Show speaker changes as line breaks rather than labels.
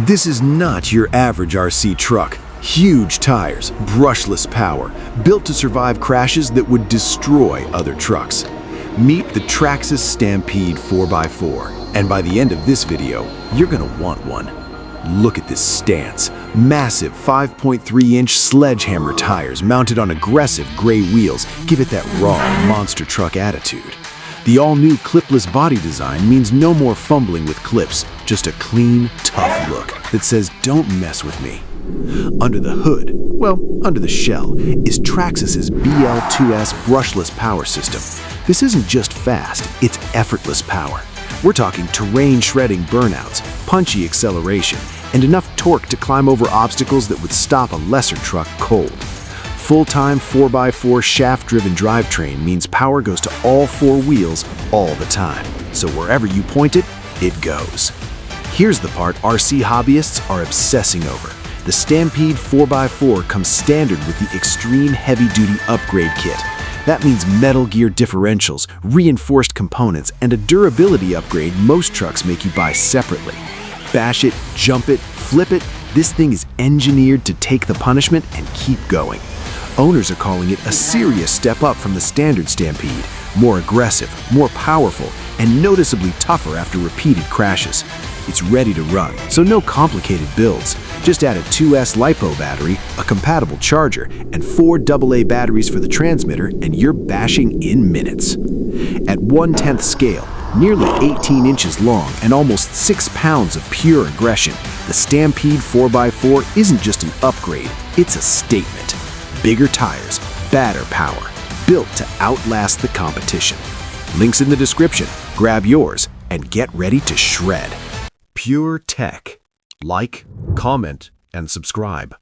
This is not your average RC truck. Huge tires, brushless power, built to survive crashes that would destroy other trucks. Meet the Traxxas Stampede 4x4, and by the end of this video, you're gonna want one. Look at this stance. Massive 5.3-inch sledgehammer tires mounted on aggressive gray wheels give it that raw monster truck attitude. The all-new clipless body design means no more fumbling with clips, just a clean, tough look that says, "Don't mess with me." Under the hood, well, under the shell, is Traxxas's BL2S brushless power system. This isn't just fast, it's effortless power. We're talking terrain-shredding burnouts, punchy acceleration, and enough torque to climb over obstacles that would stop a lesser truck cold. Full-time 4x4 shaft-driven drivetrain means power goes to all four wheels all the time, so wherever you point it, it goes. Here's the part RC hobbyists are obsessing over. The Stampede 4x4 comes standard with the Extreme Heavy-Duty Upgrade Kit. That means Metal Gear differentials, reinforced components, and a durability upgrade most trucks make you buy separately. Bash it, jump it, flip it, this thing is engineered to take the punishment and keep going. Owners are calling it a serious step up from the standard Stampede, more aggressive, more powerful, and noticeably tougher after repeated crashes. It's ready to run, so no complicated builds. Just add a 2S LiPo battery, a compatible charger, and 4 AA batteries for the transmitter, and you're bashing in minutes. At 1/10 scale, nearly 18 inches long, and almost 6 pounds of pure aggression, the Stampede 4x4 isn't just an upgrade, it's a statement. Bigger tires, badder power, built to outlast the competition. Links in the description. Grab yours and get ready to shred. PureRtech. Like, comment, and subscribe.